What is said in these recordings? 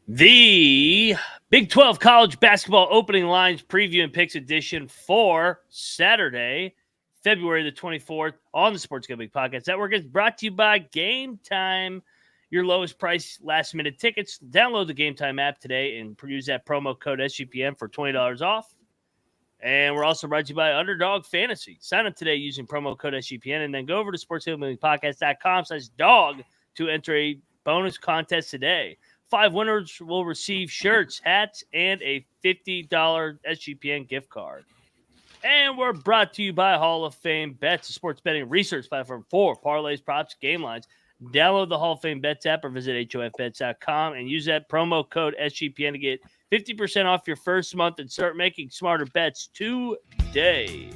The Big 12 College Basketball Opening Lines Preview and Picks edition for Saturday, February the 24th on the Sports Gambling Podcast Network is brought to you by Game Time, your lowest price last-minute tickets. Download the Game Time app today and use that promo code SGPN for $20 off. And we're also brought to you by Underdog Fantasy. Sign up today using promo code SGPN and then go over to sportsgamblingpodcast.com/dog to enter a bonus contest today. 5 winners will receive shirts, hats, and a $50 SGPN gift card. And we're brought to you by Hall of Fame Bets, a sports betting research platform for parlays, props, game lines. Download the Hall of Fame Bets app or visit HOFBets.com and use that promo code SGPN to get 50% off your first month and start making smarter bets today.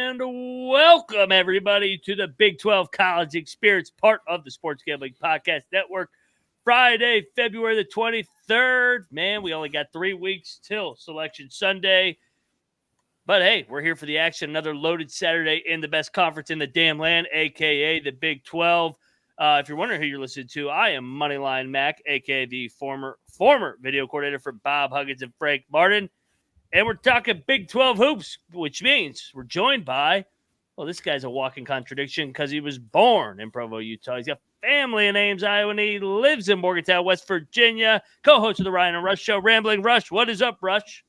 And welcome, everybody, to the Big 12 College Experience, part of the Sports Gambling Podcast Network. Friday, February the 23rd. Man, we only got 3 weeks till Selection Sunday. But, hey, we're here for the action. Another loaded Saturday in the best conference in the damn land, a.k.a. the Big 12. If you're wondering who you're listening to, I am Moneyline Mac, a.k.a. the former video coordinator for Bob Huggins and Frank Martin. And we're talking Big 12 hoops, which means we're joined by, well, this guy's a walking contradiction because he was born in Provo, Utah. He's got family in Ames, Iowa, and he lives in Morgantown, West Virginia. Co-host of the Ryan and Rush Show, Rambling Rush. What is up, Rush?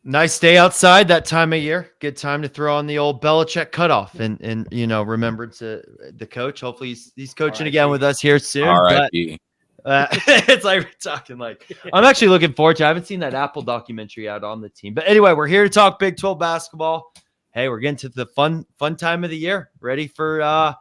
Nice day outside that time of year. Good time to throw on the old Belichick cutoff and remembrance to the coach. Hopefully he's coaching again with us here soon. R.I.P. It's like we're talking like I'm actually looking forward to. I haven't seen that Apple documentary out on the team, but anyway, we're here to talk Big 12 basketball. Hey, we're getting to the fun time of the year. Ready for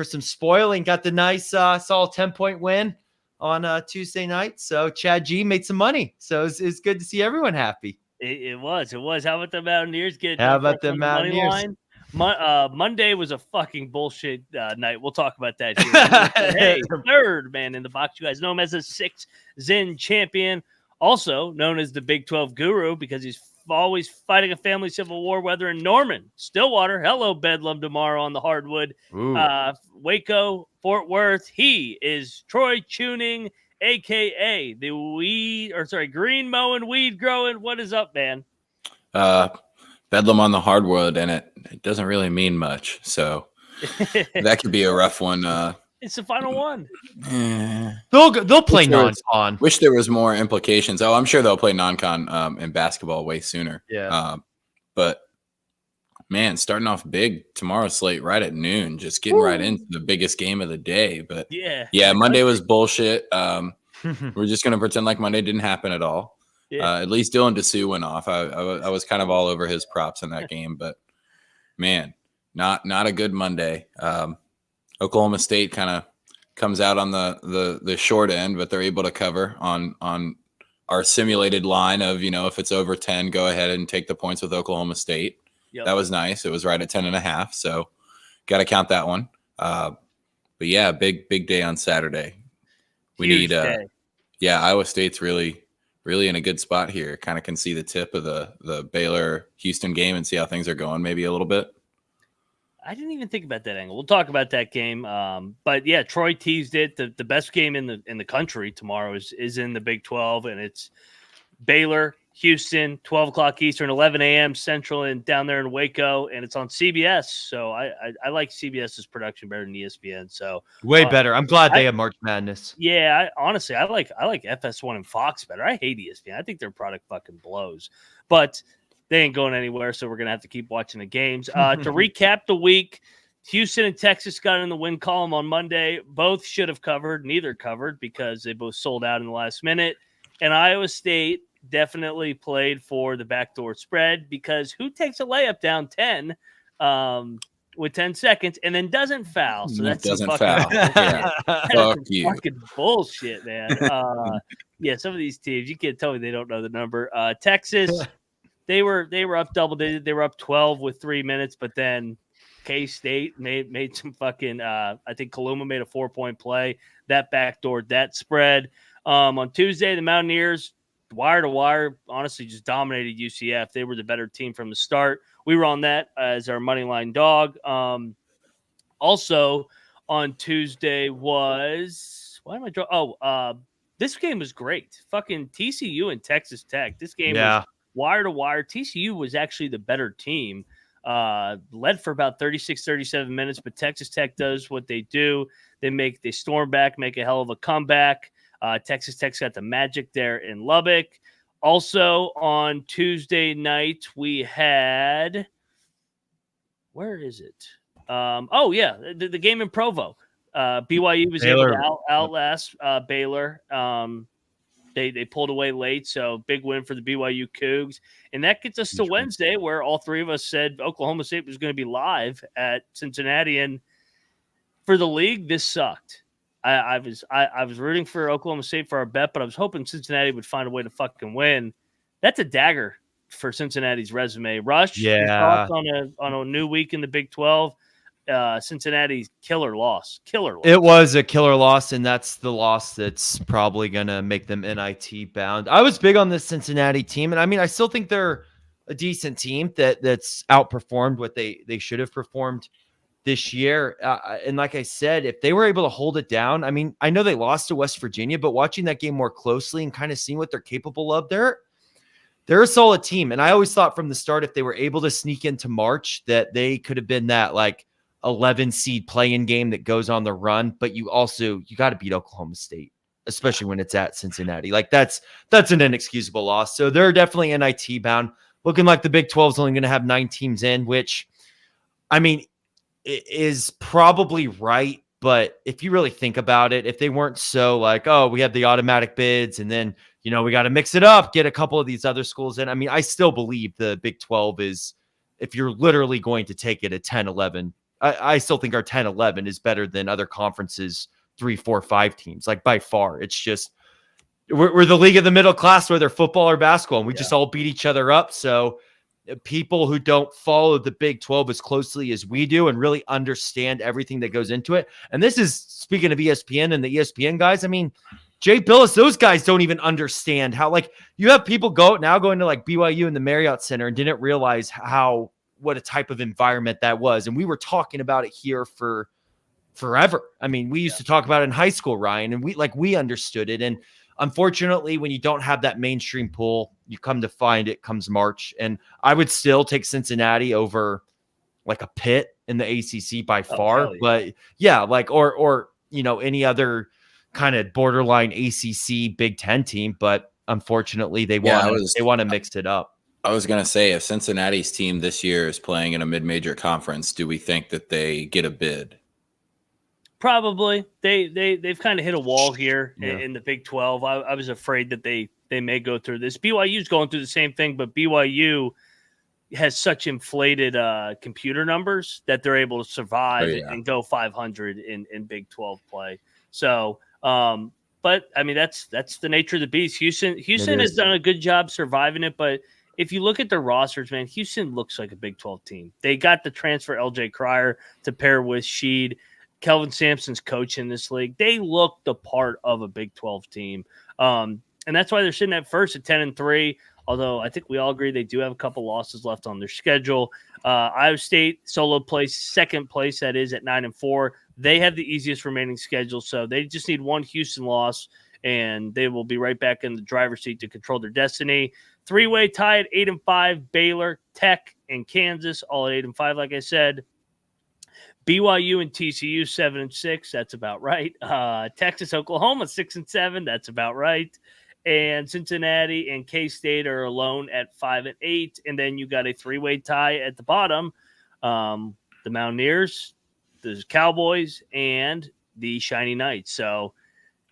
some spoiling. Got the nice solid 10-point win on Tuesday night. So Chad G made some money. So it's good to see everyone happy. It was. How about the Mountaineers getting? How about the Mountaineers? Monday was a fucking bullshit night. We'll talk about that here. Hey, third man in the box. You guys know him as a 6-Zin champion, also known as the Big 12 guru because he's always fighting a family civil war, whether in Norman, Stillwater, hello, Bedlam tomorrow on the Hardwood, Waco, Fort Worth. He is Troy Chewning, a.k.a. the green mowing, weed growing. What is up, man? Bedlam on the Hardwood, and it doesn't really mean much. So that could be a rough one. It's the final one. They'll play non-con. Wish there was more implications. Oh, I'm sure they'll play non-con in basketball way sooner. Yeah. But man, starting off big tomorrow's slate right at noon, just getting right into the biggest game of the day. But yeah, Monday was bullshit. We're just gonna pretend like Monday didn't happen at all. Yeah. At least Dylan Dessou went off. I was kind of all over his props in that game, but man, not a good Monday. Oklahoma State kind of comes out on the short end, but they're able to cover on our simulated line of, if it's over 10, go ahead and take the points with Oklahoma State. Yep. That was nice. It was right at 10.5. So got to count that one. But yeah, big day on Saturday. We Huge need, day. Iowa State's really in a good spot here. Kind of can see the tip of the Baylor-Houston game and see how things are going maybe a little bit. I didn't even think about that angle. We'll talk about that game. But yeah, Troy teased it. The best game in the country tomorrow is in the Big 12, and it's Baylor, Houston, 12 o'clock Eastern, 11 a.m. Central, and down there in Waco, and it's on CBS. So I like CBS's production better than ESPN. So way better. I'm glad they have March Madness. Yeah, honestly, I like FS1 and Fox better. I hate ESPN. I think their product fucking blows, but they ain't going anywhere, so we're going to have to keep watching the games. To recap the week, Houston and Texas got in the win column on Monday. Both should have covered. Neither covered because they both sold out in the last minute. And Iowa State definitely played for the backdoor spread because who takes a layup down 10 with 10 seconds and then doesn't foul? So that's doesn't foul. Yeah. Fuck you. Fucking bullshit, man. Yeah, some of these teams, you can't tell me they don't know the number. Texas, they were up double digit. They were up 12 with 3 minutes, but then K-State made some fucking I think Kaluma made a 4-point play that backdoored that spread. On Tuesday, the Mountaineers, wire to wire, honestly just dominated UCF. They were the better team from the start. We were on that as our money line dog. Also on Tuesday was this game was great. Fucking TCU and Texas Tech. This game was wire to wire. TCU was actually the better team. Led for about 36, 37 minutes, but Texas Tech does what they do. They storm back, make a hell of a comeback. Texas Tech's got the magic there in Lubbock. Also on Tuesday night, we had, where is it? The game in Provo. BYU was able to outlast Baylor. They pulled away late, so big win for the BYU Cougs. And that gets us to Wednesday, where all three of us said Oklahoma State was going to be live at Cincinnati. And for the league, this sucked. I was rooting for Oklahoma State for our bet, but I was hoping Cincinnati would find a way to fucking win. That's a dagger for Cincinnati's resume. Rush, your thoughts on a new week in the Big 12? Cincinnati's killer loss. It was a killer loss, and that's the loss that's probably going to make them NIT bound. I was big on this Cincinnati team, and I mean, I still think they're a decent team that's outperformed what they should have performed this year. And like I said, if they were able to hold it down, I mean, I know they lost to West Virginia, but watching that game more closely and kind of seeing what they're capable of, they're a solid team. And I always thought from the start, if they were able to sneak into March, that they could have been that like 11 seed play-in game that goes on the run. But you got to beat Oklahoma State, especially when it's at Cincinnati. Like that's an inexcusable loss. So they're definitely NIT bound. Looking like the Big 12 is only going to have 9 teams in, which, I mean, is probably right. But if you really think about it, if they weren't so like, oh, we have the automatic bids and then, we got to mix it up, get a couple of these other schools in. I mean, I still believe the Big 12 is, if you're literally going to take it at 10-11, I still think our 10-11 is better than other conferences, 3, 4, 5 teams, like by far. It's just, we're the league of the middle class, whether football or basketball, and we just all beat each other up. So people who don't follow the Big 12 as closely as we do and really understand everything that goes into it. And this is speaking of ESPN and the ESPN guys. I mean, Jay Billis, those guys don't even understand how, like, you have people going to like BYU in the Marriott Center and didn't realize what a type of environment that was. And we were talking about it here for forever. I mean, we used to talk about it in high school, Ryan, and we understood it. And unfortunately, when you don't have that mainstream pool, you come to find it comes March. And I would still take Cincinnati over like a Pitt in the ACC by far. But yeah, like, or any other kind of borderline ACC Big 10 team. But unfortunately, they want to mix it up. I was going to say, if Cincinnati's team this year is playing in a mid-major conference, do we think that they get a bid? Probably. They've kind of hit a wall here in the Big 12. I was afraid that they may go through this. BYU's going through the same thing, but BYU has such inflated computer numbers that they're able to survive and go 500 in Big 12 play. So, but I mean, that's the nature of the beast. Houston has done a good job surviving it, but if you look at their rosters, man, Houston looks like a Big 12 team. They got the transfer LJ Cryer to pair with Sheed. Kelvin Sampson's coach in this league. They look the part of a Big 12 team. And that's why they're sitting at first at 10-3, although I think we all agree they do have a couple losses left on their schedule. Iowa State solo place, second place, that is, at 9-4. They have the easiest remaining schedule, so they just need one Houston loss, and they will be right back in the driver's seat to control their destiny. 3-way tie at 8-5, Baylor, Tech, and Kansas, all at 8-5, like I said. BYU and TCU 7-6, that's about right. Texas, Oklahoma 6-7, that's about right. And Cincinnati and K-State are alone at 5-8. And then you got a 3-way tie at the bottom. The Mountaineers, the Cowboys, and the Shiny Knights. So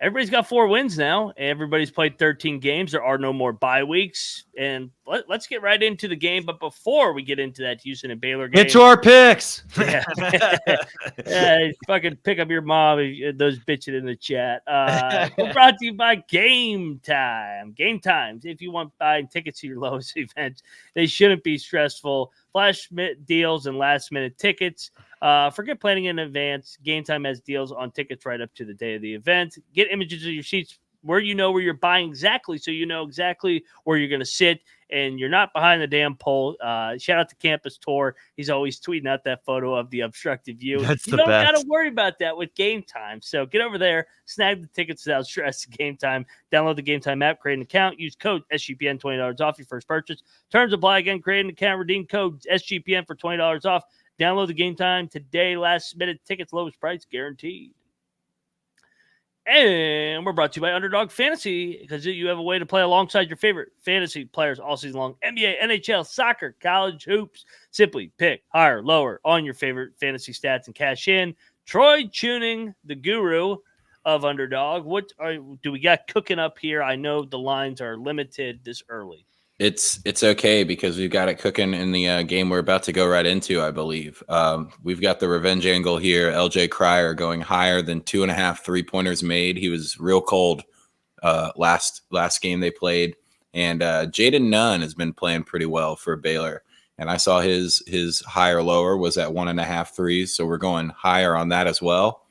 everybody's got 4 wins now. Everybody's played 13 games. There are no more bye weeks. And let's get right into the game. But before we get into that Houston and Baylor game. Get to our picks. Yeah. Fucking pick up your mom, those bitches in the chat. We're brought to you by Game Time. Game Times. If you want buying tickets to your lowest events, they shouldn't be stressful. Flash deals and last-minute tickets. Forget planning in advance. Game Time has deals on tickets right up to the day of the event. Get images of your seats where you know where you're buying exactly, so you know exactly where you're going to sit, and you're not behind the damn pole. Shout out to Campus Tour. He's always tweeting out that photo of the obstructed view. You don't got to worry about that with Game Time. So get over there, snag the tickets without stress. Game Time. Download the Game Time app, create an account, use code SGPN, $20 off your first purchase. Terms apply. Again, create an account, redeem code SGPN for $20 off. Download the Game Time today. Last minute tickets, lowest price guaranteed. And we're brought to you by Underdog Fantasy, because you have a way to play alongside your favorite fantasy players all season long. NBA, NHL, soccer, college hoops. Simply pick higher, lower on your favorite fantasy stats and cash in. Troy Chewning, the guru of Underdog. What do we got cooking up here? I know the lines are limited this early. It's okay, because we've got it cooking in the game we're about to go right into, I believe. We've got the revenge angle here. LJ Cryer going higher than 2.5 3-pointers made. He was real cold last game they played. And Jaden Nunn has been playing pretty well for Baylor. And I saw his higher lower was at 1.5 threes. So we're going higher on that as well.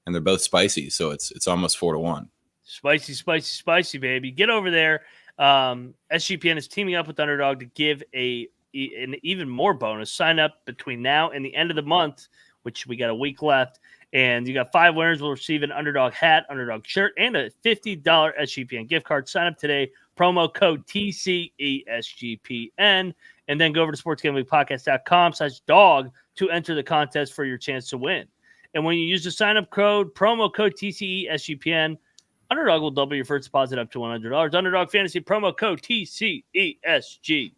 And they're both spicy. So it's almost 4-1. Spicy, spicy, spicy, baby. Get over there. SGPN is teaming up with Underdog to give an even more bonus. Sign up between now and the end of the month, which we got a week left. And you got 5 winners will receive an Underdog hat, Underdog shirt, and a $50 SGPN gift card. Sign up today. Promo code TCESGPN. And then go over to sportsgamblingpodcast.com/dog to enter the contest for your chance to win. And when you use the sign-up code, promo code TCESGPN, Underdog will double your first deposit up to $100. Underdog Fantasy promo code TCESGPN.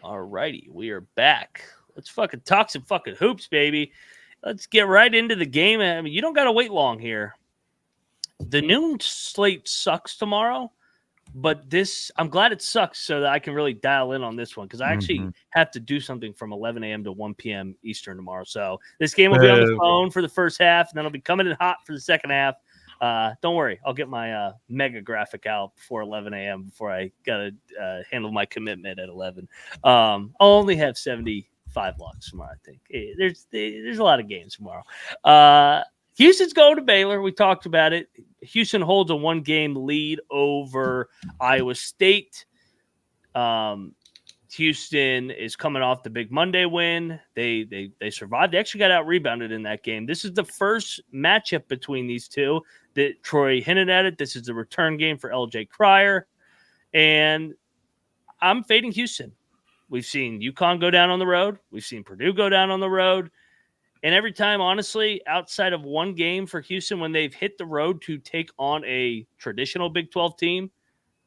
All righty, we are back. Let's fucking talk some fucking hoops, baby. Let's get right into the game. I mean, you don't got to wait long here. The noon slate sucks tomorrow, but I'm glad it sucks so that I can really dial in on this one, because I actually have to do something from 11 a.m. to 1 p.m. Eastern tomorrow. So this game will be on the phone for the first half, and then it'll be coming in hot for the second half. Don't worry. I'll get my mega graphic out before 11 a.m. before I got to handle my commitment at 11. I'll only have 75 locks tomorrow, I think. There's a lot of games tomorrow. Houston's going to Baylor. We talked about it. Houston holds a 1-game lead over Iowa State. Houston is coming off the big Monday win. They survived. They actually got out-rebounded in that game. This is the first matchup between these two that Troy hinted at it. This is the return game for LJ Cryer. And I'm fading Houston. We've seen UConn go down on the road. We've seen Purdue go down on the road. And every time, honestly, outside of one game for Houston, when they've hit the road to take on a traditional Big 12 team,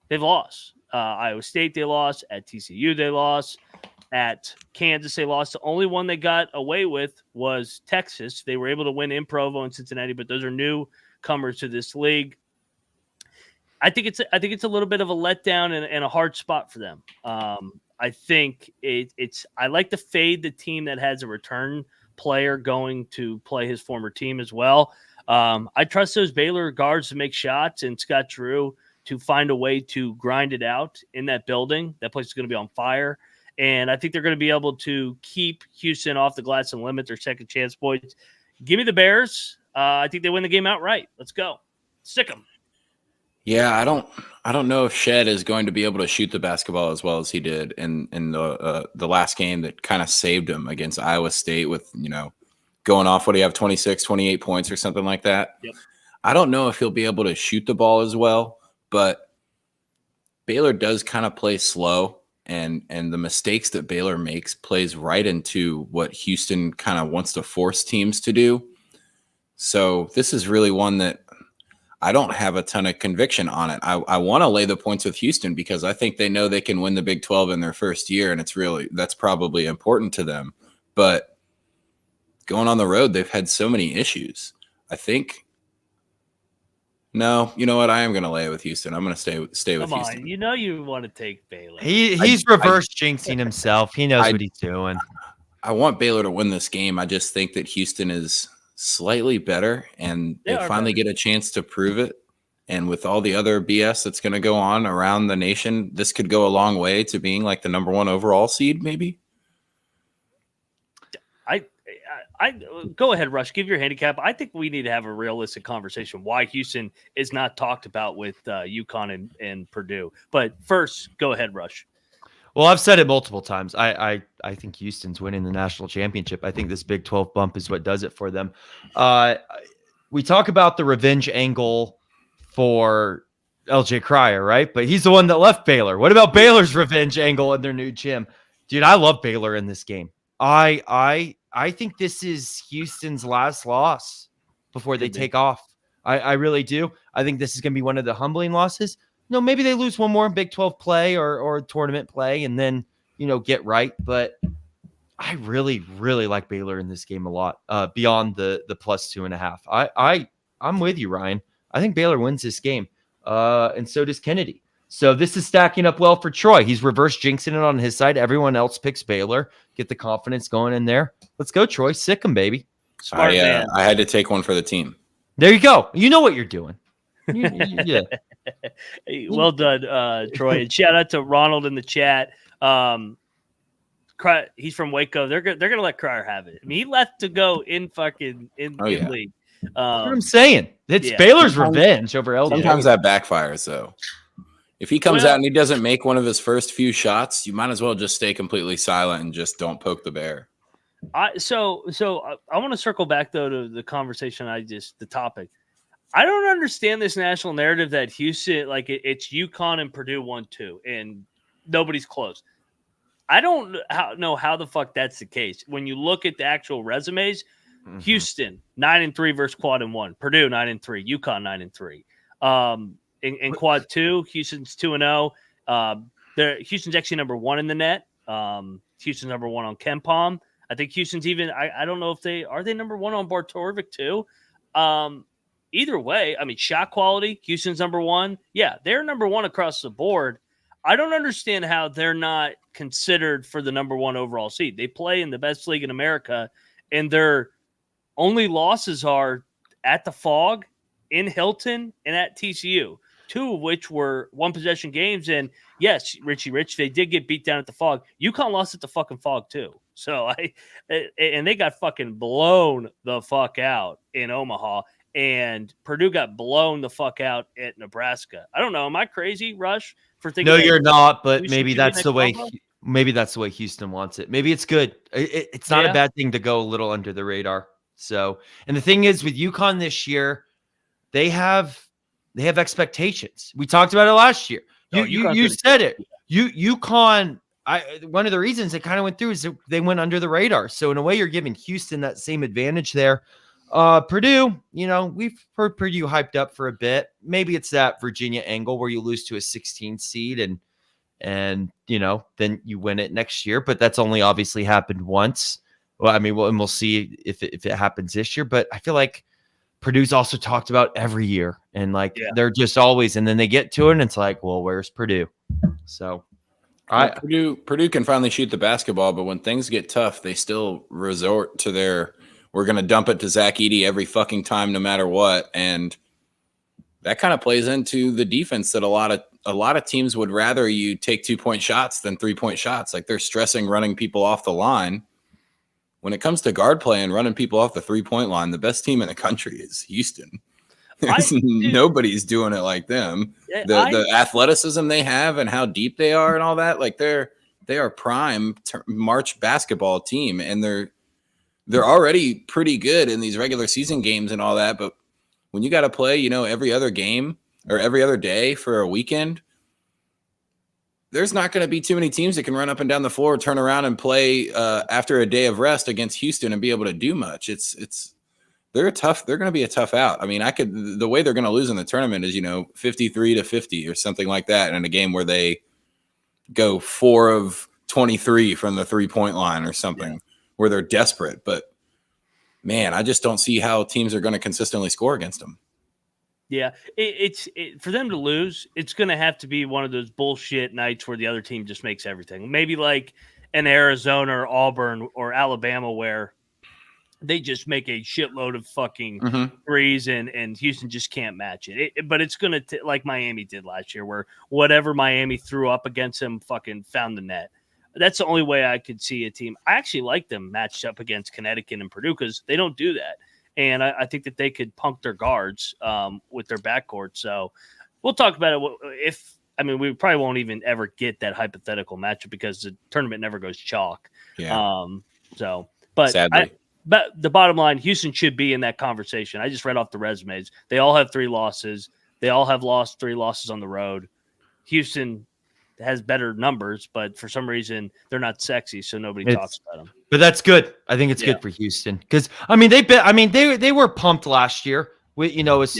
they've lost. Iowa State, they lost. At TCU, they lost. At Kansas, they lost. The only one they got away with was Texas. They were able to win in Provo and Cincinnati, but those are newcomers to this league. I think it's a little bit of a letdown and a hard spot for them. I think I like to fade the team that has a return player going to play his former team as well. I trust those Baylor guards to make shots and Scott Drew to find a way to grind it out in that building. That place is going to be on fire. And I think they're going to be able to keep Houston off the glass and limit their second chance points. Give me the Bears. I think they win the game outright. Let's go. Sick 'em. Yeah, I don't know if Shed is going to be able to shoot the basketball as well as he did in the last game that kind of saved him against Iowa State with, going off, what do you have, 26, 28 points or something like that. Yep. I don't know if he'll be able to shoot the ball as well, but Baylor does kind of play slow, and the mistakes that Baylor makes plays right into what Houston kind of wants to force teams to do. So this is really one that I don't have a ton of conviction on it. I want to lay the points with Houston because I think they know they can win the Big 12 in their first year, and that's probably important to them. But going on the road, they've had so many issues. I think. No, you know what? I am going to lay it with Houston. I'm going to stay with Houston. On, you know you want to take Baylor. He's reverse jinxing himself. He knows what he's doing. I want Baylor to win this game. I just think that Houston is slightly better, and they finally get a chance to prove it. And with all the other BS that's going to go on around the nation, this could go a long way to being like the number 1 overall seed, maybe. I go ahead, Rush. Give your handicap. I think we need to have a realistic conversation why Houston is not talked about with UConn and Purdue. But first, go ahead, Rush. Well, I've said it multiple times. I think Houston's winning the national championship. I think this Big 12 bump is what does it for them. We talk about the revenge angle for LJ Cryer, right? But he's the one that left Baylor. What about Baylor's revenge angle and their new gym? Dude, I love Baylor in this game. I think this is Houston's last loss before they take off. I really do. I think this is going to be one of the humbling losses. No, maybe they lose one more in Big 12 play or tournament play and then, get right. But I really, really like Baylor in this game a lot beyond the +2.5. I'm with you, Ryan. I think Baylor wins this game. And so does Kennedy. So this is stacking up well for Troy. He's reverse jinxing it on his side. Everyone else picks Baylor. Get the confidence going in there. Let's go, Troy. Sick 'em, baby. Smart man. I had to take one for the team. There you go. You know what you're doing. Yeah. Well done, Troy. And shout out to Ronald in the chat. He's from Waco. They're gonna let Cryer have it. I mean, he left to go in the league. That's what I'm saying. It's Baylor's revenge over LJ. Sometimes that backfires, though. If he comes out and he doesn't make one of his first few shots, you might as well just stay completely silent and just don't poke the bear. So I want to circle back though to the conversation the topic. I don't understand this national narrative that Houston, like it's UConn and Purdue 1-2 and nobody's close. I don't know how the fuck that's the case. When you look at the actual resumes, Houston 9-3 versus Quad and 1, Purdue 9-3, UConn 9-3. In Quad 2, Houston's 2-0. Houston's actually number 1 in the net. Houston's number 1 on KenPom. I think Houston's even. I don't know if they number 1 on Bartorvik too. Either way, I mean shot quality. Houston's number 1. Yeah, they're number 1 across the board. I don't understand how they're not considered for the number 1 overall seed. They play in the best league in America, and their only losses are at the PHOG, in Hilton, and at TCU. 2 of which were one-possession games. And, yes, Richie Rich, they did get beat down at the PHOG. UConn lost at the fucking PHOG, too. So, and they got fucking blown the fuck out in Omaha. And Purdue got blown the fuck out at Nebraska. I don't know. Am I crazy, Rush, for thinking? No, you're not, but maybe that's the way Houston wants it. Maybe it's good. It's not a bad thing to go a little under the radar. So, and the thing is with UConn this year, they have expectations. We talked about it last year. You said it. UConn. One of the reasons they kind of went through is they went under the radar. So in a way, you're giving Houston that same advantage there. Purdue, we've heard Purdue hyped up for a bit. Maybe it's that Virginia angle where you lose to a 16 seed and then you win it next year. But that's only obviously happened once. Well, I mean, we'll see if it happens this year. But I feel like Purdue's also talked about every year, and they're just always, and then they get to it, and it's like, well, where's Purdue? So, Purdue can finally shoot the basketball, but when things get tough, they still resort to we're going to dump it to Zach Edey every fucking time, no matter what, and that kind of plays into the defense that a lot of teams would rather you take 2-point shots than 3-point shots. Like they're stressing running people off the line. When it comes to guard play and running people off the 3-point line, the best team in the country is Houston. Nobody's doing it like them. The athleticism they have and how deep they are and all that, like they are prime March basketball team, and they're already pretty good in these regular season games and all that. But when you got to play, every other game or every other day for a weekend, there's not going to be too many teams that can run up and down the floor, turn around and play after a day of rest against Houston and be able to do much. They're tough. They're going to be a tough out. I mean, the way they're going to lose in the tournament is, 53-50 or something like that in a game where they go 4 of 23 from the 3-point line or something where they're desperate. But man, I just don't see how teams are going to consistently score against them. Yeah, it's for them to lose, it's going to have to be one of those bullshit nights where the other team just makes everything. Maybe like an Arizona or Auburn or Alabama where they just make a shitload of fucking threes and Houston just can't match it. But it's going to like Miami did last year where whatever Miami threw up against them fucking found the net. That's the only way I could see a team. I actually like them matched up against Connecticut and Purdue because they don't do that. And I think that they could punk their guards with their backcourt. So we'll talk about it. We probably won't even ever get that hypothetical matchup because the tournament never goes chalk. Yeah. Sadly. But the bottom line, Houston should be in that conversation. I just read off the resumes. They all have 3 losses. They all have lost 3 losses on the road. Houston has better numbers, but for some reason they're not sexy, so nobody talks about them. But that's good. I think it's good for Houston because they were pumped last year with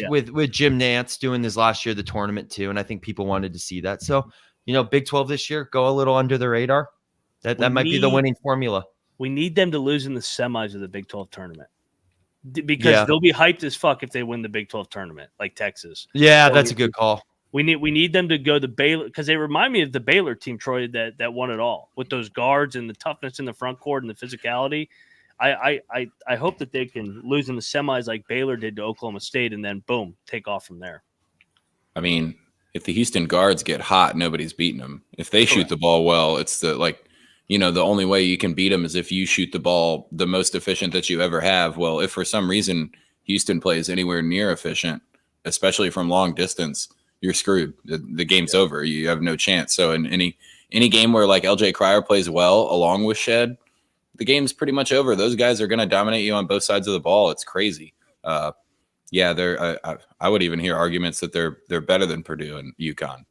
with Jim Nance doing this last year the tournament too, and I think people wanted to see that. So Big 12 this year, go a little under the radar. That might be the winning formula. We need them to lose in the semis of the Big 12 tournament because they'll be hyped as fuck if they win the Big 12 tournament, like Texas. Yeah, that's a good call. We need them to go to Baylor because they remind me of the Baylor team, Troy, that won it all with those guards and the toughness in the front court and the physicality. I hope that they can lose in the semis like Baylor did to Oklahoma State and then boom, take off from there. I mean, if the Houston guards get hot, nobody's beating them. If they shoot the ball well, it's the only way you can beat them is if you shoot the ball the most efficient that you ever have. Well, if for some reason Houston plays anywhere near efficient, especially from long distance, you're screwed. The game's over. You have no chance. So in any game where like LJ Cryer plays well along with Shed, the game's pretty much over. Those guys are going to dominate you on both sides of the ball. It's crazy. I would even hear arguments that they're better than Purdue and UConn.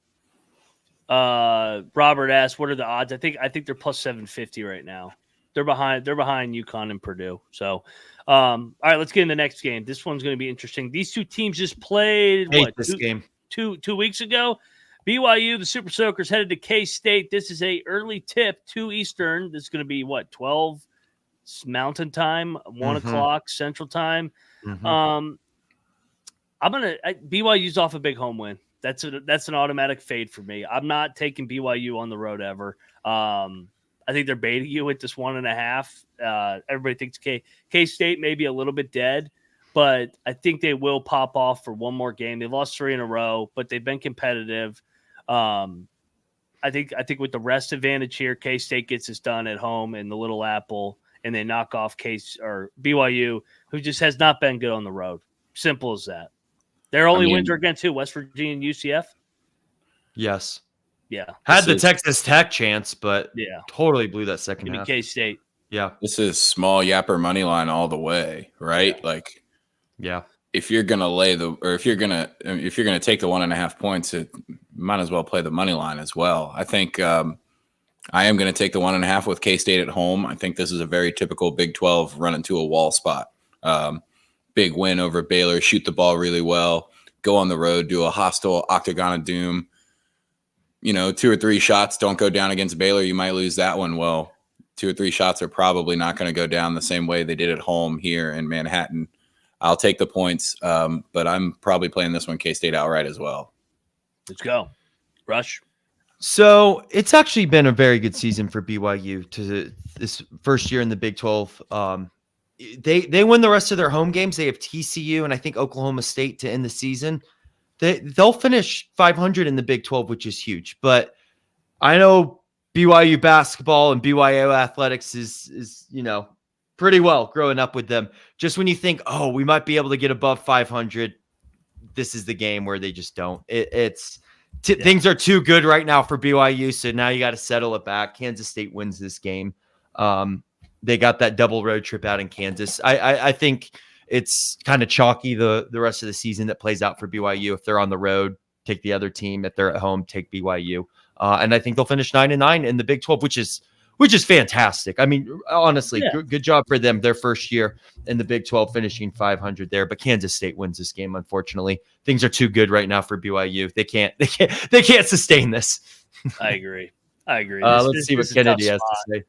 Robert asked, "What are the odds?" I think they're plus 750 right now. They're behind UConn and Purdue. So, all right, let's get into the next game. This one's going to be interesting. These two teams just played game. 2 weeks ago. BYU, the Super Soakers, headed to K-State. This is a early tip, 2 Eastern. This is going to be 12 Mountain Time, 1 o'clock Central Time. BYU's off a big home win. That's an automatic fade for me. I'm not taking BYU on the road ever. I think they're baiting you with this 1.5. Everybody thinks K-State may be a little bit dead, but I think they will pop off for one more game. They've lost 3 in a row, but they've been competitive. I think with the rest advantage here, K-State gets this done at home in the Little Apple, and they knock off BYU, who just has not been good on the road. Simple as that. Their only wins are against who? West Virginia and UCF? Yes. Yeah. Had the Texas Tech chance, but totally blew that second half. K-State. Yeah. This is small yapper money line all the way, right? If you're gonna if you're gonna take the 1.5 points, it might as well play the money line as well. I think I am gonna take the 1.5 with K-State at home. I think this is a very typical Big 12 run into a wall spot. Big win over Baylor, shoot the ball really well, go on the road, do a hostile octagon of doom. 2 or 3 shots don't go down against Baylor, you might lose that one. Well, 2 or 3 shots are probably not going to go down the same way they did at home here in Manhattan. I'll take the points, but I'm probably playing this one K-State outright as well. Let's go. Rush. So it's actually been a very good season for BYU to this first year in the Big 12. They win the rest of their home games. They have TCU and I think Oklahoma State to end the season. They'll finish 500 in the Big 12, which is huge. But I know BYU basketball and BYU athletics is pretty well growing up with them. Just when you think, we might be able to get above 500, this is the game where they just don't. Things are too good right now for BYU, so now you got to settle it back. Kansas State wins this game. They got that double road trip out in Kansas. I think it's kind of chalky the rest of the season that plays out for BYU. If they're on the road, take the other team. If they're at home, take BYU. And I think they'll finish 9-9 in the Big 12, which is fantastic. I mean, honestly, good job for them. Their first year in the Big 12, finishing 500 there. But Kansas State wins this game. Unfortunately, things are too good right now for BYU. They can't sustain this. I agree. Let's see what Kennedy has to say.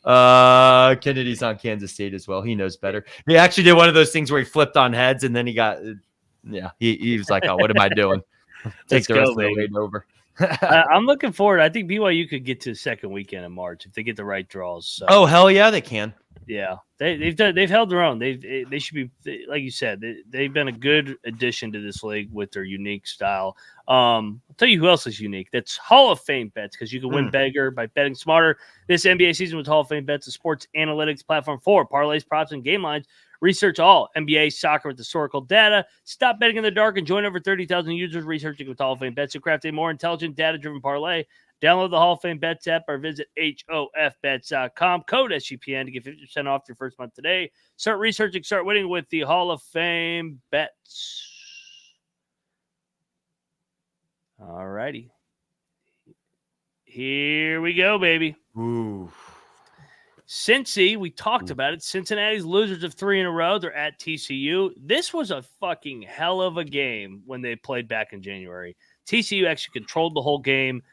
Kennedy's on Kansas State as well. He knows better. He actually did one of those things where he flipped on heads and then he got, he was like, oh, what am I doing? Take the rest of the way over. I'm looking forward. I think BYU could get to the second weekend in March if they get the right draws. So. Oh, hell yeah, they can. Yeah, they've held their own. They should be, like you said, they've been a good addition to this league with their unique style. I'll tell you who else is unique. That's Hall of Fame bets, because you can win bigger by betting smarter. This NBA season with Hall of Fame bets, a sports analytics platform for parlays, props, and game lines. Research all NBA soccer with historical data. Stop betting in the dark and join over 30,000 users researching with Hall of Fame bets to craft a more intelligent, data-driven parlay. Download the Hall of Fame Bets app or visit HOFBets.com. Code SGPN to get 50% off your first month today. Start researching, start winning with the Hall of Fame Bets. All righty. Here we go, baby. Ooh. Cincy, we talked about it. Cincinnati's losers of 3 in a row. They're at TCU. This was a fucking hell of a game when they played back in January. TCU actually controlled the whole game.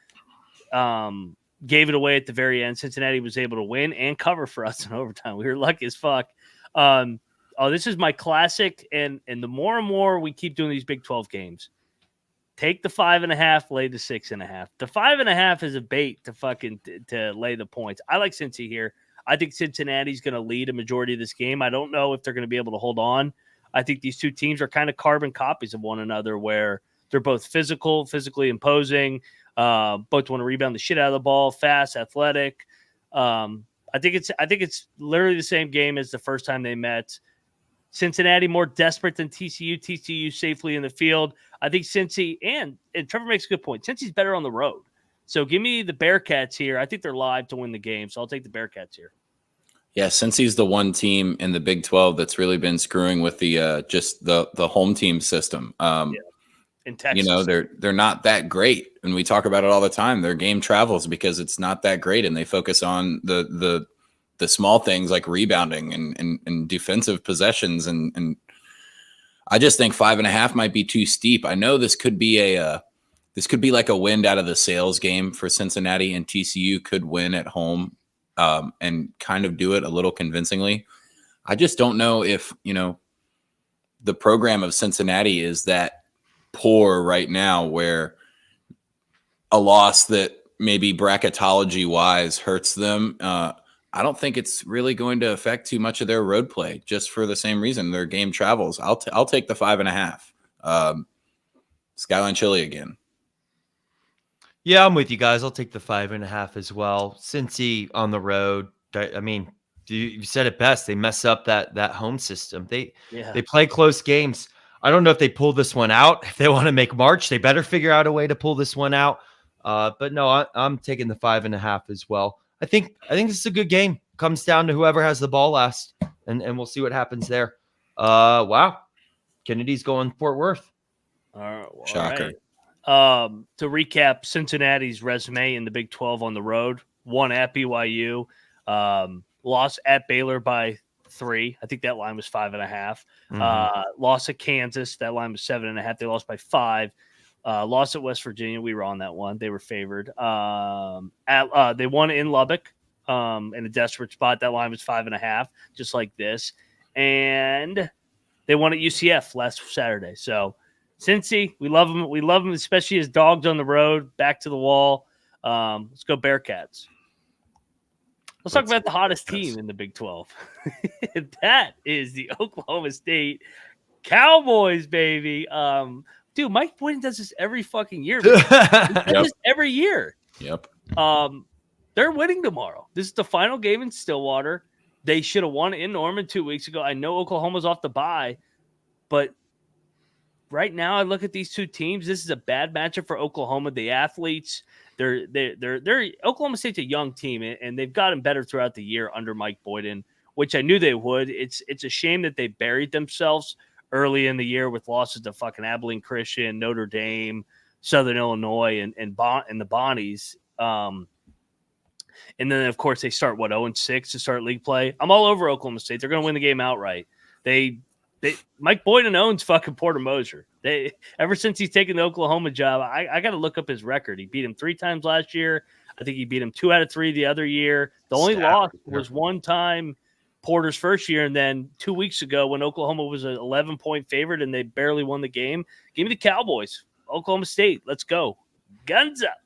Gave it away at the very end. Cincinnati was able to win and cover for us in overtime. We were lucky as fuck. This is my classic, and the more and more we keep doing these Big 12 games, take the 5.5, lay the 6.5. The 5.5 is a bait to lay the points. I like Cincy here. I think Cincinnati's going to lead a majority of this game. I don't know if they're going to be able to hold on. I think these two teams are kind of carbon copies of one another, where they're both physically imposing. Both want to rebound the shit out of the ball, fast, athletic. I think it's literally the same game as the first time they met. Cincinnati more desperate than TCU. TCU safely in the field. I think Cincy, and Trevor makes a good point, Cincy's better on the road. So give me the Bearcats here. I think they're live to win the game, so I'll take the Bearcats here. Yeah, Cincy's the one team in the Big 12 that's really been screwing with the just the home team system. In Texas, they're not that great, and we talk about it all the time. Their game travels because it's not that great, and they focus on the small things like rebounding and defensive possessions. And I just think 5.5 might be too steep. I know this could be like a wind out of the sails game for Cincinnati, and TCU could win at home and kind of do it a little convincingly. I just don't know if the program of Cincinnati is that poor right now, where a loss that maybe bracketology wise hurts them. I don't think it's really going to affect too much of their road play, just for the same reason their game travels. I'll take the 5.5. Skyline Chili again. Yeah, I'm with you guys. I'll take the 5.5 as well. Cincy on the road. I mean, you said it best. They mess up that home system. They play close games. I don't know if they pull this one out. If they want to make March, they better figure out a way to pull this one out. But no, I'm taking the 5.5 as well. I think this is a good game. Comes down to whoever has the ball last, and we'll see what happens there. Wow, Kennedy's going Fort Worth. Shocker. Right. To recap, Cincinnati's resume in the Big 12 on the road: won at BYU, lost at Baylor by 3. I think that line was 5.5. Lost at Kansas. That line was 7.5. They lost by 5. Lost at West Virginia. We were on that one. They were favored. They won in Lubbock in a desperate spot. That line was 5.5, just like this. And they won at UCF last Saturday. So Cincy, we love them. We love them, especially as dogs on the road, back to the wall. Let's go Bearcats. Let's talk about the hottest team in the Big 12. That is the Oklahoma State Cowboys, baby. Dude, Mike Boynton does this every fucking year. He does this every year. Yep. They're winning tomorrow. This is the final game in Stillwater. They should have won in Norman 2 weeks ago. I know Oklahoma's off the bye, but right now I look at these two teams. This is a bad matchup for Oklahoma. The athletes, they're Oklahoma State's a young team, and they've gotten better throughout the year under Mike Boynton, which I knew they would. It's a shame that they buried themselves early in the year with losses to fucking Abilene Christian, Notre Dame, Southern Illinois, and the Bonnies. And then, of course, they start, 0-6 to start league play? I'm all over Oklahoma State. They're going to win the game outright. Mike Boynton owns fucking Porter Moser. Ever since he's taken the Oklahoma job, I got to look up his record. He beat him 3 times last year. I think he beat him 2 out of 3 the other year. The only loss was one time Porter's first year, and then 2 weeks ago when Oklahoma was an 11-point favorite and they barely won the game. Give me the Cowboys. Oklahoma State. Let's go. Guns up.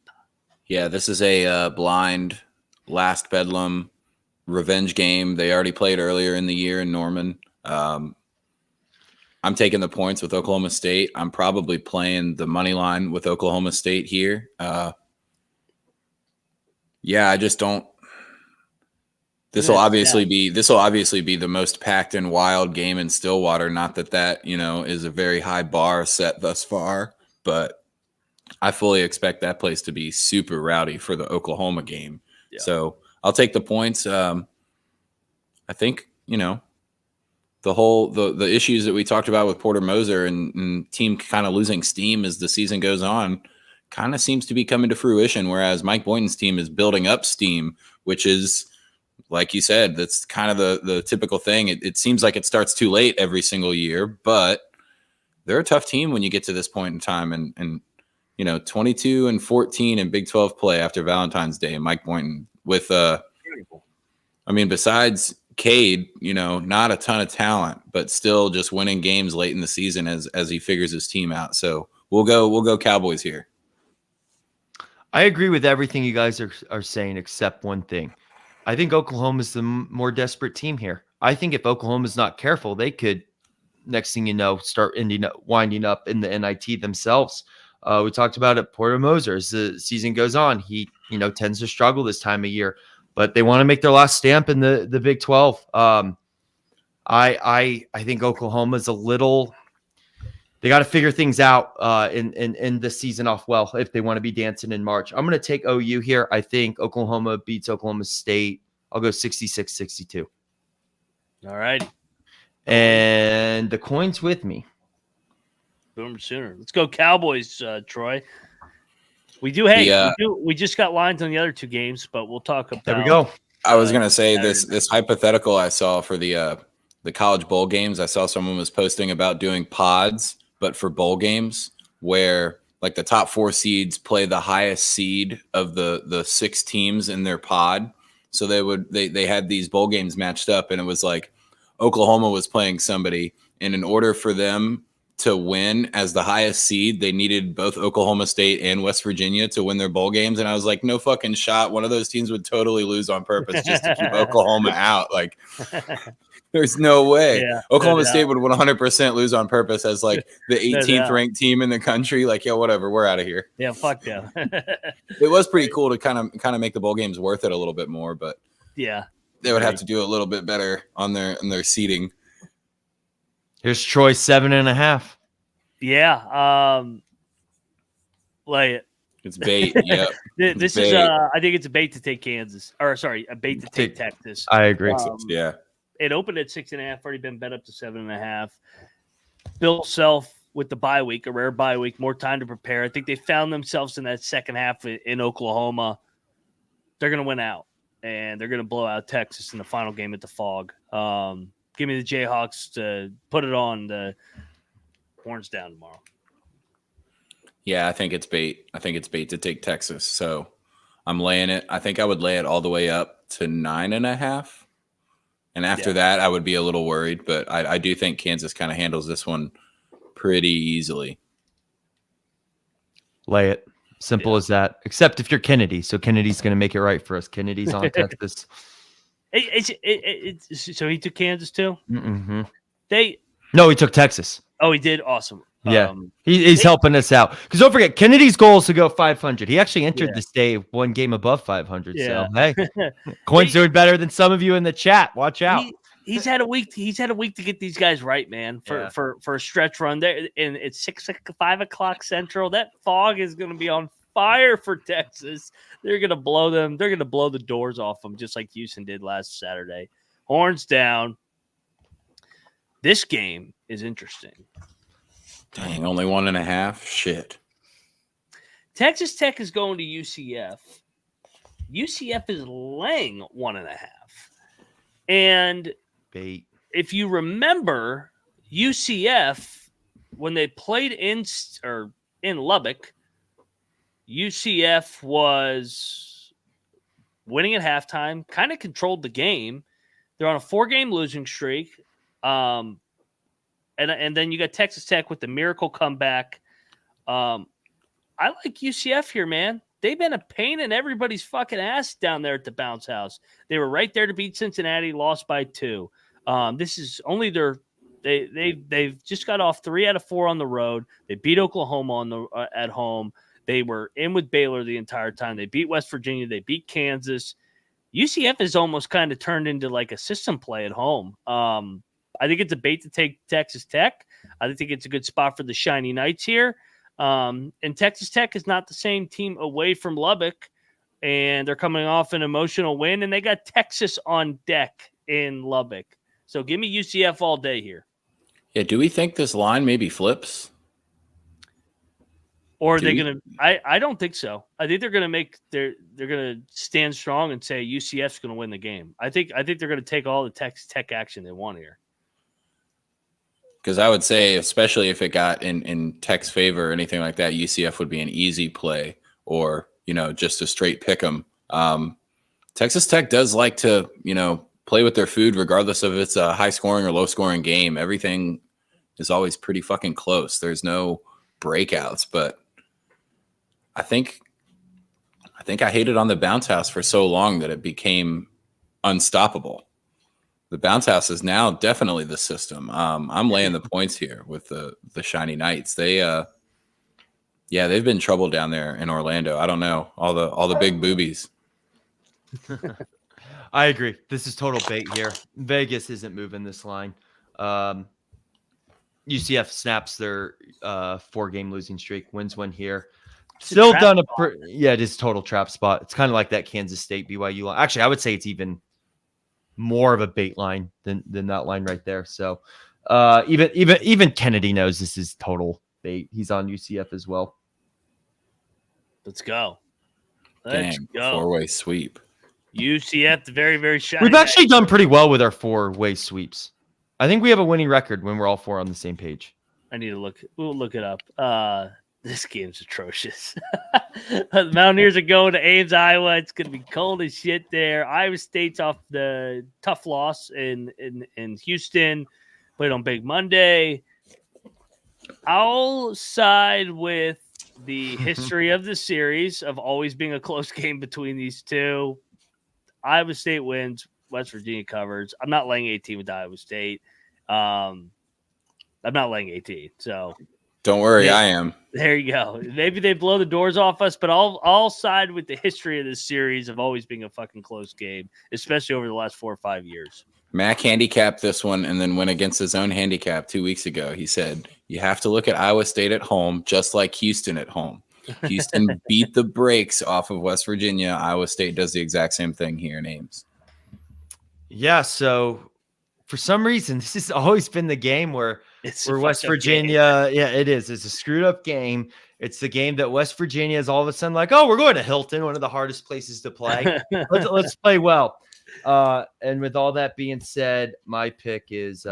Yeah, this is a blind last Bedlam revenge game. They already played earlier in the year in Norman. I'm taking the points with Oklahoma State. I'm probably playing the money line with Oklahoma State here. Yeah, I just don't. This will obviously be the most packed and wild game in Stillwater. Not that is a very high bar set thus far, but I fully expect that place to be super rowdy for the Oklahoma game. Yeah. So I'll take the points. I think the issues that we talked about with Porter Moser and team kind of losing steam as the season goes on kind of seems to be coming to fruition, whereas Mike Boynton's team is building up steam, which is, like you said, that's kind of the typical thing. It seems like it starts too late every single year, but they're a tough team when you get to this point in time. And 22-14 in Big 12 play after Valentine's Day. Mike Boynton with, besides Cade, not a ton of talent, but still just winning games late in the season as he figures his team out. So we'll go Cowboys here. I agree with everything you guys are saying, except one thing. I think Oklahoma is the more desperate team here. I think if Oklahoma is not careful, they could, next thing you know, start winding up in the NIT themselves. We talked about it, Porter Moser. As the season goes on, he tends to struggle this time of year, but they want to make their last stamp in the Big 12. I think Oklahoma is a little. They got to figure things out in the season off well if they want to be dancing in March. I'm going to take OU here. I think Oklahoma beats Oklahoma State. I'll go 66-62. All right. And the coin's with me. Boomer Sooner. Let's go Cowboys, Troy. We just got lines on the other two games, but we'll talk about. There we go. I was going to say this hypothetical I saw for the college bowl games. I saw someone was posting about doing pods, but for bowl games where like the top 4 seeds play the highest seed of the 6 teams in their pod. So they had these bowl games matched up, and it was like Oklahoma was playing somebody, and in order for them to win as the highest seed, they needed both Oklahoma State and West Virginia to win their bowl games. And I was like, no fucking shot. One of those teams would totally lose on purpose just to keep Oklahoma out. Like, there's no way. Yeah, Oklahoma State would 100% lose on purpose as like the 18th ranked team in the country. Like, yeah, whatever. We're out of here. Yeah, fuck them. It was pretty cool to kind of make the bowl games worth it a little bit more, but yeah, they would have to do a little bit better on their seating. Here's Troy 7.5. Yeah. Lay it. It's bait. Yep. This is I think it's a bait to take Kansas. Or sorry, a bait to take Texas. I agree. Yeah. It opened at 6.5, already been bet up to 7.5. Bill Self with the bye week, a rare bye week, more time to prepare. I think they found themselves in that second half in Oklahoma. They're going to win out, and they're going to blow out Texas in the final game at the PHOG. Give me the Jayhawks to put it on the horns down tomorrow. Yeah, I think it's bait. I think it's bait to take Texas. So I'm laying it. I think I would lay it all the way up to 9.5. And after that, I would be a little worried. But I do think Kansas kind of handles this one pretty easily. Lay it. Simple as that. Except if you're Kennedy. So Kennedy's going to make it right for us. Kennedy's on Texas. So he took Kansas too? Mm-hmm. No, he took Texas. Oh, he did? Awesome. Yeah, he's helping us out. Because don't forget, Kennedy's goal is to go 500. He actually entered this day one game above 500. Yeah. So, hey, Coin's doing better than some of you in the chat. Watch out. He's had a week. He's had a week to get these guys right, man. For a stretch run there, and it's 5 o'clock Central. That fog is going to be on fire for Texas. They're going to blow them. They're going to blow the doors off them, just like Houston did last Saturday. Horns down. This game is interesting. Dang, only 1.5. Shit. Texas Tech is going to UCF. UCF is laying 1.5. And if you remember, UCF, when they played in Lubbock, UCF was winning at halftime, kind of controlled the game. They're on a 4-game losing streak. And then you got Texas Tech with the miracle comeback. I like UCF here, man. They've been a pain in everybody's fucking ass down there at the bounce house. They were right there to beat Cincinnati, lost by 2. This is only they've just got off 3 out of 4 on the road. They beat Oklahoma at home. They were in with Baylor the entire time. They beat West Virginia. They beat Kansas. UCF is almost kind of turned into like a system play at home. I think it's a bait to take Texas Tech. I think it's a good spot for the Shiny Knights here. And Texas Tech is not the same team away from Lubbock, and they're coming off an emotional win, and they got Texas on deck in Lubbock. So give me UCF all day here. Yeah, do we think this line maybe flips? Or are they going to – I don't think so. I think they're going to they're going to stand strong and say UCF's going to win the game. I think they're going to take all the Texas Tech action they want here. Because I would say, especially if it got in Tech's favor or anything like that, UCF would be an easy play or, just a straight pick 'em. Texas Tech does like to, play with their food regardless of if it's a high-scoring or low-scoring game. Everything is always pretty fucking close. There's no breakouts, but I think I hated on the bounce house for so long that it became unstoppable. The bounce house is now definitely the system. I'm laying the points here with the Shiny Knights. They've been trouble down there in Orlando. I don't know, all the big boobies. I agree. This is total bait here. Vegas isn't moving this line. UCF snaps their 4-game losing streak, wins one here. Still done it is total trap spot. It's kind of like that Kansas State BYU line. Actually, I would say it's even more of a bait line than that line right there. So even Kennedy knows this is total bait. He's on UCF as well. Let's go. Let's go. 4-way sweep. UCF, the very, very shiny. We've actually done pretty well with our 4-way sweeps. I think we have a winning record when we're all 4 on the same page. I need to look. We'll look it up. This game's atrocious. The Mountaineers are going to Ames, Iowa. It's going to be cold as shit there. Iowa State's off the tough loss in Houston. Played on Big Monday. I'll side with the history of the series of always being a close game between these two. Iowa State wins. West Virginia covers. I'm not laying 18 with Iowa State. I'm not laying 18. So don't worry, I am. There you go. Maybe they blow the doors off us, but I'll side with the history of this series of always being a fucking close game, especially over the last 4 or 5 years. Mac handicapped this one and then went against his own handicap 2 weeks ago. He said, you have to look at Iowa State at home, just like Houston at home. Houston beat the brakes off of West Virginia. Iowa State does the exact same thing here in Ames. Yeah, so for some reason, this has always been the game where West Virginia, it is. It's a screwed up game. It's the game that West Virginia is all of a sudden like, oh, we're going to Hilton, one of the hardest places to play. Let's play well. And with all that being said, my pick is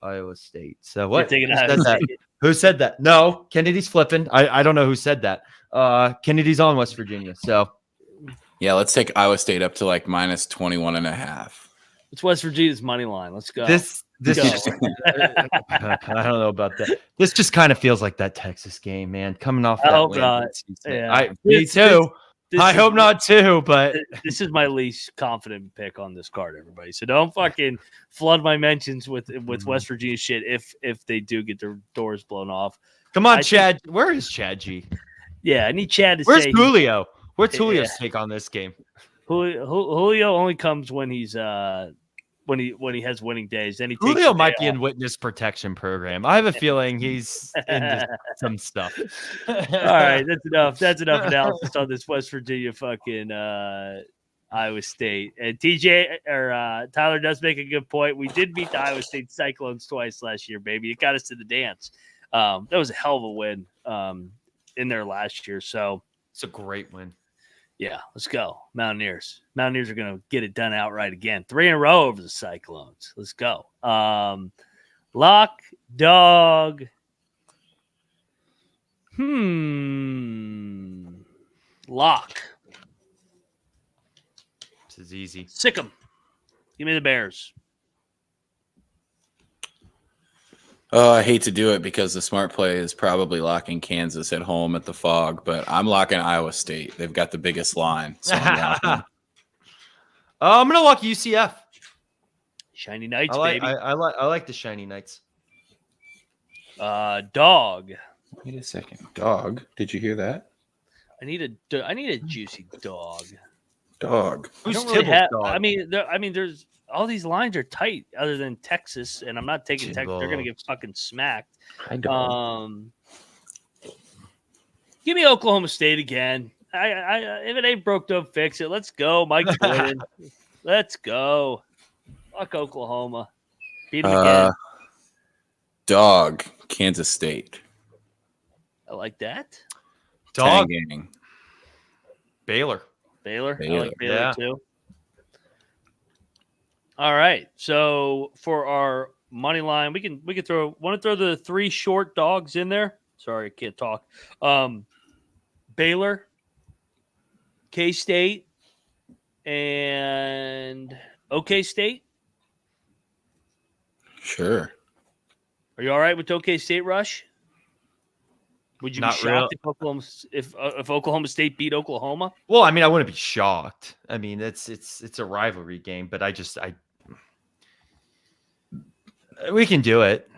Iowa State. So what? Who said that? No, Kennedy's flipping. I don't know who said that. Kennedy's on West Virginia. So yeah, let's take Iowa State up to like minus 21.5. It's West Virginia's money line. Let's go. This just, I don't know about that. This just kind of feels like that Texas game, man. Coming off that win. Me too. I hope not too, but this is my least confident pick on this card, everybody. So don't fucking flood my mentions with West Virginia shit if they do get their doors blown off. Come on, Chad. Where is Chad G? Yeah, I need Chad to Where's say. Where's Julio? What's Julio's take on this game? Julio only comes when he's when he has winning days. Then Julio might be in witness protection program. I have a feeling he's into some stuff. All right, that's enough. That's enough analysis on this West Virginia fucking Iowa State. And TJ or Tyler does make a good point. We did beat the Iowa State Cyclones twice last year, baby. It got us to the dance. That was a hell of a win in there last year. So it's a great win. Yeah, let's go. Mountaineers. Mountaineers are going to get it done outright again. 3 in a row over the Cyclones. Let's go. Lock, dog. Lock. This is easy. Sick 'em. Give me the Bears. Oh, I hate to do it because the smart play is probably locking Kansas at home at the PHOG, but I'm locking Iowa State. They've got the biggest line. So I'm going to lock UCF. Shiny Knights, baby. I like the Shiny Knights. Dog. Wait a second. Dog. Did you hear that? I need a juicy dog. Dog. Who's really Tibble's dog? I mean, there's all these lines are tight other than Texas, and I'm not taking Texas. They're gonna get fucking smacked. I don't. Give me Oklahoma State again. If it ain't broke, don't fix it. Let's go, Mike Boynton. Let's go. Fuck Oklahoma. Beat them again. Dog. Kansas State. I like that. Dog. Tang. Baylor. I like Baylor too. All right. So for our money line, we can throw the 3 short dogs in there. Sorry, I can't talk. Baylor, K-State, and OK State. Sure. Are you all right with OK State, Rush? Would you be shocked if Oklahoma State beat Oklahoma? Well, I mean, I wouldn't be shocked. I mean, it's a rivalry game, but we can do it.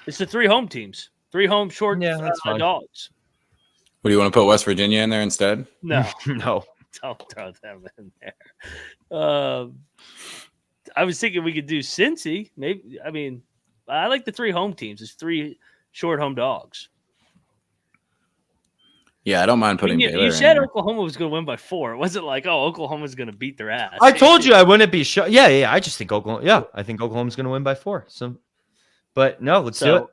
It's the 3 home teams, 3 home short dogs. What do you want to put West Virginia in there instead? No, no, don't throw them in there. I was thinking we could do Cincy. Maybe. I mean, I like the 3 home teams. It's 3 short home dogs. Yeah, I don't mind putting Baylor you said in Oklahoma was going to win by 4. It wasn't like, Oklahoma's going to beat their ass. I told you I wouldn't be shocked. Yeah. I just think Oklahoma. Yeah, I think Oklahoma's going to win by 4. So, but no, let's do it.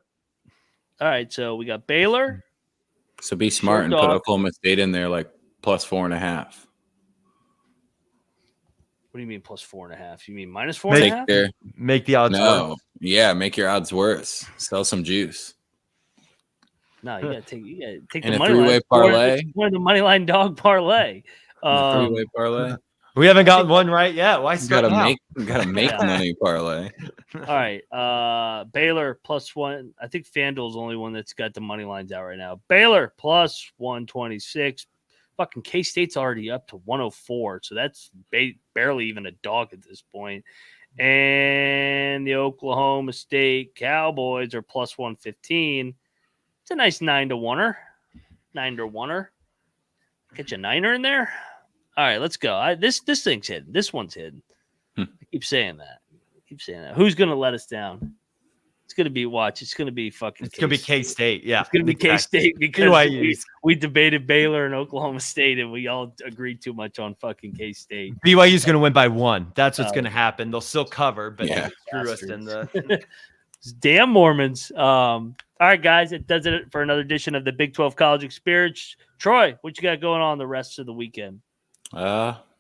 All right, so we got Baylor. So be smart and put Oklahoma State in there like plus 4.5. What do you mean plus 4.5? You mean minus 4.5? Make the odds worse. Yeah, make your odds worse. Sell some juice. No, you gotta take in the a money 3-way line. parlay. One of the money line dog parlay. 3-way parlay. We haven't gotten one right yet. Why start now? You gotta make money parlay. All right. Baylor plus 1. I think FanDuel's the only one that's got the money lines out right now. Baylor plus 126. Fucking K-State's already up to 104. So that's barely even a dog at this point. And the Oklahoma State Cowboys are plus 115. It's a nice 9-to-1er. 9-to-1er. Get you a 9er in there. All right, let's go. This thing's hidden. This one's hidden. I keep saying that. Who's going to let us down? It's going to be It's going to be fucking. It's going to be K-State. Yeah, it's going to be K-State because we debated Baylor and Oklahoma State, and we all agreed too much on fucking K-State. BYU's going to win by 1. That's what's going to happen. They'll still cover, but screw us in the. Damn Mormons. All right, guys, it does it for another edition of the Big 12 College Experience. Troy, what you got going on the rest of the weekend?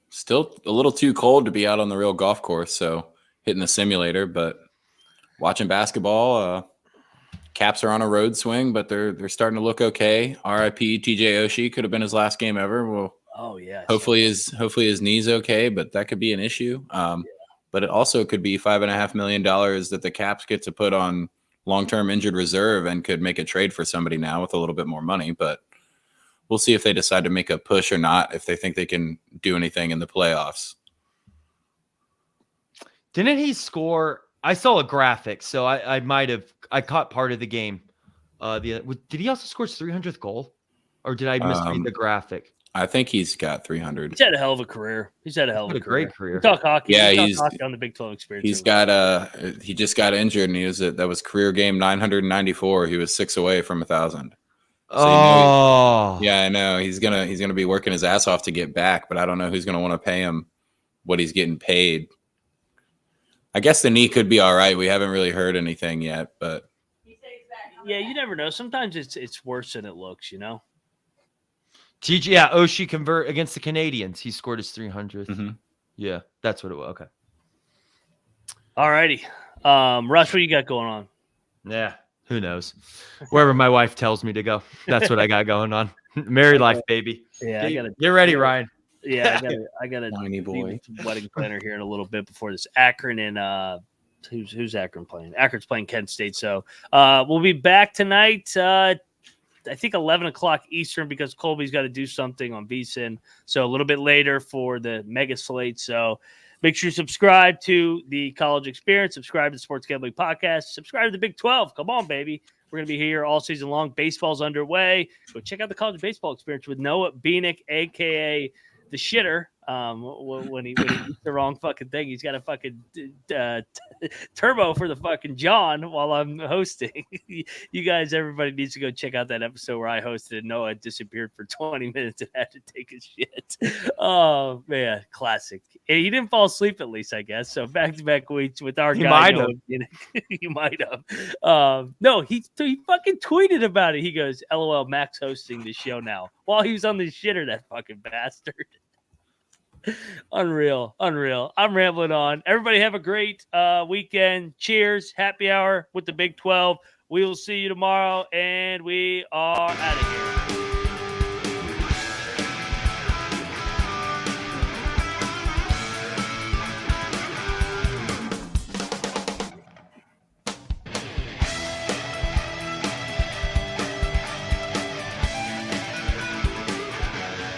Still a little too cold to be out on the real golf course, so hitting the simulator, but watching basketball. Caps are on a road swing, but they're starting to look okay. RIP TJ Oshie, could have been his last game ever. Well, hopefully his knee's okay, but that could be an issue. But it also could be $5.5 million that the Caps get to put on long-term injured reserve and could make a trade for somebody now with a little bit more money. But we'll see if they decide to make a push or not, if they think they can do anything in the playoffs. Didn't he score? I saw a graphic, so I caught part of the game. Did he also score his 300th goal? Or did I misread the graphic? I think he's got 300. He's had a hell of a career. Great career. Talk hockey. Yeah, he's hockey on the Big 12 Experience. He just got injured, and that was career game 994. He was 6 away from 1,000. So yeah, I know he's gonna be working his ass off to get back, but I don't know who's gonna want to pay him what he's getting paid. I guess the knee could be all right. We haven't really heard anything yet, but yeah, you never know. Sometimes it's worse than it looks, you know. Oshie convert against the Canadians. He scored his 300th. Mm-hmm. Yeah, that's what it was. Okay. All righty. Russ, what you got going on? Yeah, who knows? Wherever my wife tells me to go, that's what I got going on. Married life, baby. Yeah, Get ready, Ryan. Yeah, I got a Whiny boy wedding planner here in a little bit before this. Akron and who's Akron playing? Akron's playing Kent State. So we'll be back tonight. I think 11 o'clock Eastern because Colby's got to do something on VSiN. So a little bit later for the mega slate. So make sure you subscribe to the College Experience, subscribe to the Sports Gambling Podcast, subscribe to the Big 12. Come on, baby. We're going to be here all season long. Baseball's underway. Go check out the College Baseball Experience with Noah Beanick, a.k.a. the shitter. When he eats the wrong fucking thing, he's got a fucking turbo for the fucking John while I'm hosting. You guys, everybody needs to go check out that episode where I hosted and Noah disappeared for 20 minutes and had to take a shit. Oh man, classic. And he didn't fall asleep at least, I guess. So back-to-back weeks with our guy. You might have. No, he fucking tweeted about it. He goes, "LOL, Max hosting the show now." While he was on the shitter, that fucking bastard. Unreal. I'm rambling on. Everybody have a great weekend. Cheers. Happy hour with the Big 12. We will see you tomorrow, and we are out of here.